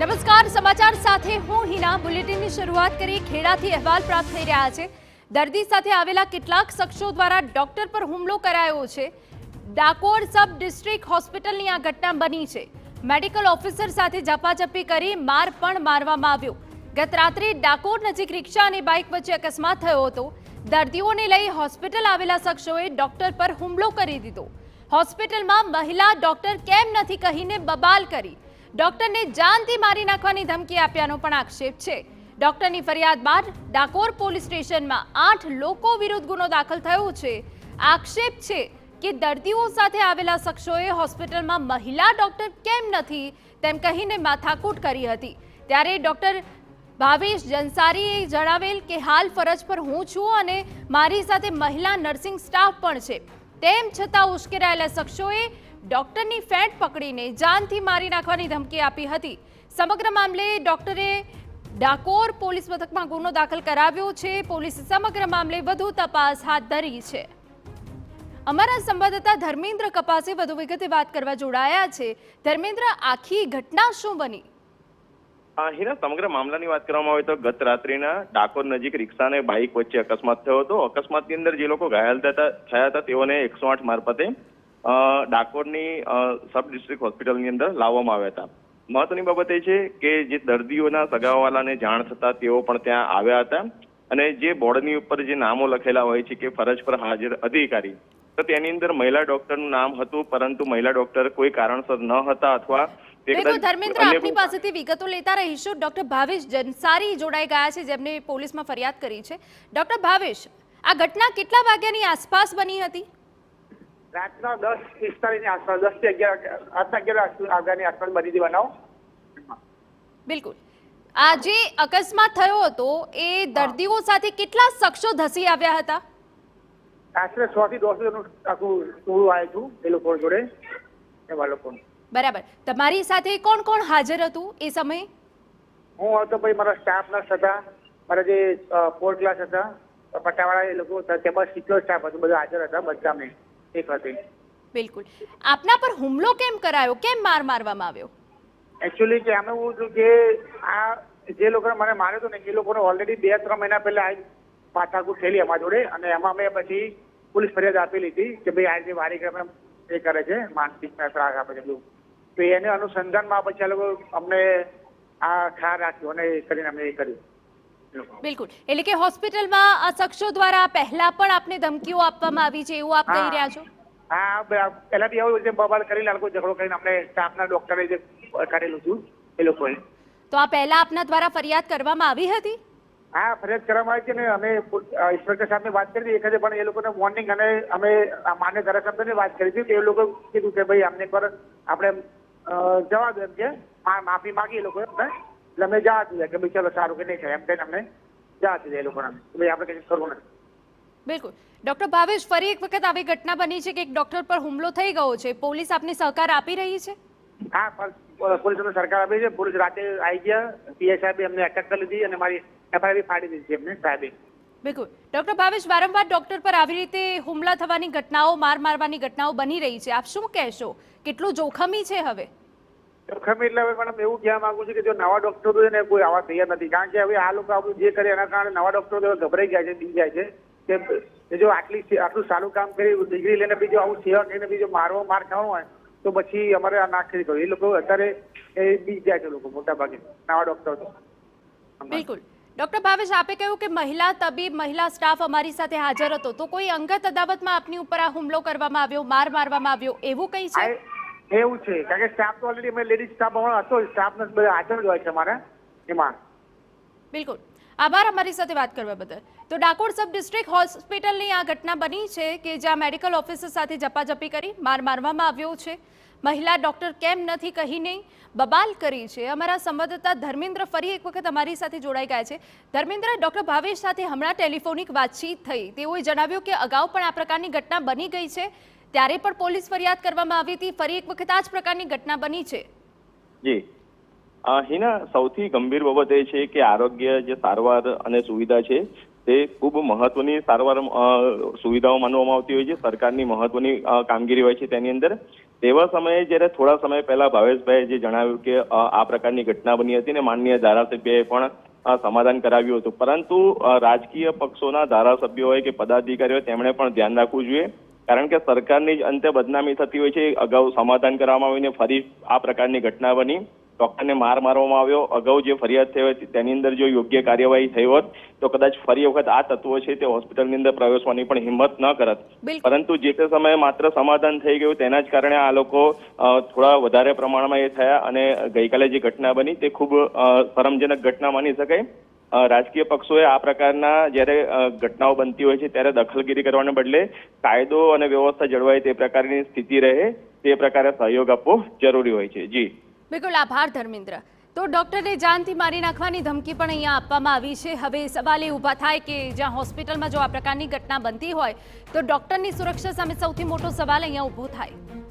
નમસ્કાર, સમાચાર સાથે હું હિના. બુલેટિનની શરૂઆત કરી. ખેડાથી અહેવાલ પ્રાપ્ત થઈ રહ્યા છે. દર્દી સાથે આવેલા કેટલાક શખ્સો દ્વારા ડોક્ટર પર હુમલો કરાયો છે. ડાકોર સબ ડિસ્ટ્રિક્ટ હોસ્પિટલની આ ઘટના બની છે. મેડિકલ ઓફિસર સાથે ઝપાઝપી કરી માર પણ મારવામાં આવ્યો. ગત રાત્રે ડાકોર નજીક રિક્ષા અને બાઇક વચ્ચે અકસ્માત થયો હતો. દર્દીઓને લઈ હોસ્પિટલ આવેલા શખ્સોએ ડોક્ટર પર હુમલો કરી દીધો. હોસ્પિટલમાં મહિલા ડોક્ટર કેમ નથી કહીને બબાલ કરી. ડોક્ટરને જાનથી મારી નાખવાની ધમકી આપ્યાનો પણ આક્ષેપ છે. ડોક્ટરની ફરિયાદ બાદ ડાકોર પોલીસ સ્ટેશનમાં 8 લોકો વિરુદ્ધ ગુનો દાખલ થયો છે. આક્ષેપ છે કે દર્દીઓ સાથે આવેલા શખ્સોએ હોસ્પિટલમાં મહિલા ડોક્ટર કેમ નથી તેમ કહીને માથાકૂટ કરી હતી. ત્યારે ડોક્ટર ભાવેશ જનસારીએ જણાવેલ કે હાલ ફરજ પર હું છું અને મારી સાથે મહિલા નર્સિંગ સ્ટાફ પણ છે. તેમ છતાં ઉશ્કેરાયેલા શખ્સોએ ડોક્ટરની ફેંટ પકડીને જાનથી મારી નાખવાની ધમકી આપી હતી. સમગ્ર મામલે ડોક્ટરે ડાકોર પોલીસ મથકમાં ગુનો દાખલ કરાવ્યો છે. પોલીસે સમગ્ર મામલે વધુ તપાસ હાથ ધરી છે. અમારા સંવાદદાતા ધર્મેન્દ્ર કપાસે વધુ વિગતે વાત કરવા જોડાયા છે. ધર્મેન્દ્ર, આખી ઘટના શું બની? હિના, સમગ્ર મામલાની વાત કરવામાં આવે તો ગત રાત્રિના ડાકોર નજીક રિક્ષા અને બાઇક વચ્ચે અકસ્માત થયો હતો. અકસ્માતની અંદર જે લોકો ઘાયલ થયા હતા તેઓને 108 મારફતે ડાકોરની સબ ડિસ્ટ્રિક્ટ હોસ્પિટલની અંદર લાવવામાં આવ્યા હતા. મહત્વની બાબત એ છે કે જે દર્દીઓના સગાવાલાને જાણ થતા તેઓ પણ ત્યાં આવ્યા હતા અને જે બોર્ડની ઉપર જે નામો લખેલા હોય છે કે ફરજ પર હાજર અધિકારી, તો તેની અંદર મહિલા ડોક્ટરનું નામ હતું, પરંતુ મહિલા ડોક્ટર કોઈ કારણસર ન હતા અથવા ધર્મેન્દ્ર, આપની પાસેથી વિગતો લેતા રહીશું. ડોક્ટર ભાવેશ જનસારી જોડાઈ ગયા છે, જેમને પોલીસમાં ફરિયાદ કરી છે. ડોક્ટર ભાવેશ, આ ઘટના કેટલા વાગ્યાની આસપાસ બની હતી? રાતના 10:45 ની આસપાસ, 10 થી 11 વાગ્યાની આસપાસ બની હતી બનાવ. બિલકુલ. આ જે અકસ્માત થયો હતો એ દર્દીઓ સાથે કેટલા શખ્સો ધસી આવ્યા હતા? આશરે 100 થી 150 જણનું આખું ટોળું આવ્યું હતું એ લોકો જોડે, એવા લોકો. બરાબર. તમારી સાથે કોણ કોણ હાજર હતું એ સમયે? હું હતો, ભાઈ મારા સ્ટાફ નર્સ હતા, મારા જે ફોર ક્લાસ હતા, પટ્ટાવાળા એ લોકો હતા, તેમજ સિક્યોર સ્ટાફ હતું, બધા હાજર હતા. બધા અમે એક હતી. બિલકુલ. આપના પર હુમલો કેમ કરાયો? કેમ માર મારવામાં આવ્યો? એકચ્યુઅલી કે અમે એવું હતું કે આ જે લોકોને મને માર્યો હતો ને એ લોકોને ઓલરેડી 2-3 મહિના પહેલા આ માથાકૂટ થયેલી અમારા જોડે, અને એમાં અમે પછી પોલીસ ફરિયાદ આપેલી હતી કે ભાઈ આ જે વારી અમે એ કરે છે, માનસિક ત્રાસ આપે છે બધું. તો એને અનુસંધાનમાં પછી આ લોકો અમને આ ખ્યાલ રાખ્યો અને એ કરીને અમે એ કર્યું. બિલકુલ. એટલે કે હોસ્પિટલમાં આ શખ્સો દ્વારા પહેલા પણ આપને ધમકીઓ આપવામાં આવી છે એવું આપ કહી રહ્યા છો? હા, પહેલાથી એવું રીતે બબાલ કરીને આ લોકો ઝઘડો કરીને અમને સ્ટાફના ડોક્ટરે જે કરેલું હતું એ લોકોએ. તો આ પહેલા આપના દ્વારા ફરિયાદ કરવામાં આવી હતી? હા, ફરિયાદ કરવામાં આવી છે ને અમે ઇન્સ્પેક્ટર સાહેબને વાત કરી હતી પણ એ લોકોને વોર્નિંગ અને અમે માન્ય ધારાસભ્યને વાત કરી હતી. એ લોકો કીધું કે ભાઈ અમને પર આપણે જવા દો, એમ કે માફી માંગી એ લોકોએ એટલે અમે જવા દીધા કે ભાઈ ચલો સારું કે નહીં થાય એમ કહીને અમને જવા દીધા એ લોકોને. ભાઈ આપણે કંઈ કરવું નથી. બિલકુલ. ડોક્ટર ભાવેશ, ફરી એક વખત આવી ઘટના બની છે કે એક ડોક્ટર પર હુમલો થઈ ગયો છે. પોલીસ આપને સહકાર આપી રહી છે? હા, પોલીસ અમને સરકાર આપી છે. પોલીસ રાતે આવી ગયા, પીઆઈ સાહેબે અમને અટક કરી લીધી અને મારી એફઆઈઆર ફાડી દીધી એમને સાહેબે. બિલકુલ. ડોક્ટર ભાવેશ, વારંવાર ડોક્ટર પર આવી રીતે હુમલા થવાની ઘટનાઓ, માર મારવાની ઘટનાઓ બની રહી છે. આપ શું કહેશો? કેટલું જોખમી છે હવે? જોખમી એટલે હવે મેડમ એવું કહેવા માંગુ છું કે જો નવા ડોક્ટરો ને કોઈ આવા તૈયાર નથી, કારણ કે હવે આ લોકો આપણું જે કરે એના કારણે નવા ડોક્ટરો ગભરાઈ ગયા છે, બી જાય છે કે જો આટલું સારું કામ કરી ડિગ્રી લઈને બીજું આવું સેવા કરીને બીજો માર ખાવાનું હોય તો પછી અમારે આ ના કરી કર્યું. એ લોકો અત્યારે એ બી જાય છે લોકો મોટા ભાગે નવા ડોક્ટરો તો. બિલકુલ. ડોક્ટર ભાવેશ, આપે કહ્યું કે મહિલા તબીબ, મહિલા સ્ટાફ અમારી સાથે હાજર હતો, તો કોઈ અંગત અદાવતમાં આપની ઉપર આ હુમલો કરવામાં આવ્યો, માર મારવામાં આવ્યો, એવું કંઈ છે? એવું છે, કારણ કે સ્ટાફ તો ઓલરેડી અમે લેડીઝ સ્ટાફ હતો, સ્ટાફ નર્સ બધા હાજર જ હોય છે અમારા એમાં. બિલકુલ. આભાર અમારી સાથે વાત કરવા બદલ. તો ડાકોર સબ ડિસ્ટ્રિક્ટ હોસ્પિટલની આ ઘટના બની છે કે જ્યાં મેડિકલ ઓફિસર સાથે ઝપાઝપી કરી માર મારવામાં આવ્યો છે. મહિલા ડોક્ટર કેમ નથી કહીને બબાલ કરી છે. અમારા સંવાદદાતા ધર્મેન્દ્ર ફરી એક વખત અમારી સાથે જોડાઈ ગયા છે. ધર્મેન્દ્ર, ડોક્ટર ભાવેશ સાથે હમણાં ટેલિફોનિક વાતચીત થઈ. તેઓએ જણાવ્યું કે અગાઉ પણ આ પ્રકારની ઘટના બની ગઈ છે, ત્યારે પણ પોલીસ ફરિયાદ કરવામાં આવી હતી. ફરી એક વખત આ જ પ્રકારની ઘટના બની છે. જી હિના, સૌથી ગંભીર બાબત એ છે કે આરોગ્ય જે સારવાર અને સુવિધા છે તે ખૂબ મહત્વની સારવાર સુવિધાઓ માનવામાં આવતી હોય છે. સરકારની મહત્વની કામગીરી હોય છે તેની અંદર. તેવા સમયે જ્યારે થોડા સમય પહેલા ભાવેશભાઈએ જે જણાવ્યું કે આ પ્રકારની ઘટના બની હતી ને માનનીય ધારાસભ્યએ પણ સમાધાન કરાવ્યું હતું, પરંતુ રાજકીય પક્ષોના ધારાસભ્યો હોય કે પદાધિકારીઓ તેમણે પણ ધ્યાન રાખવું જોઈએ, કારણ કે સરકારની જ અંતે બદનામી થતી હોય છે. અગાઉ સમાધાન કરવામાં આવીને ફરી આ પ્રકારની ઘટના બની, ડોક્ટરને માર મારવામાં આવ્યો. અગાઉ જે ફરિયાદ થઈ હતી તેની અંદર જો યોગ્ય કાર્યવાહી થઈ હોત તો કદાચ ફરી વખત આ તત્વો છે તે હોસ્પિટલની અંદર પ્રવેશવાની પણ હિંમત ન કરત. પરંતુ જે તે સમયે માત્ર સમાધાન થઈ ગયું તેના જ કારણે આ લોકો થોડા વધારે પ્રમાણમાં એ થયા અને ગઈકાલે જે ઘટના બની તે ખૂબ શરમજનક ઘટના માની શકાય. રાજકીય પક્ષોએ આ પ્રકારના જ્યારે ઘટનાઓ બનતી હોય છે ત્યારે દખલગીરી કરવાને બદલે કાયદો અને વ્યવસ્થા જળવાય તે પ્રકારની સ્થિતિ રહે તે પ્રકારે સહયોગ આપવો જરૂરી હોય છે. જી બિલકુલ, આભાર ધર્મેન્દ્ર. તો ડોક્ટરને જાનથી મારી નાખવાની ધમકી પણ અહીંયા આપવામાં આવી છે. હવે સવાલ એ ઊભા થાય કે જ્યાં હોસ્પિટલમાં જો આ પ્રકારની ઘટના બનતી હોય તો ડોક્ટરની સુરક્ષા સામે સૌથી મોટો સવાલ અહીંયા ઊભો થાય.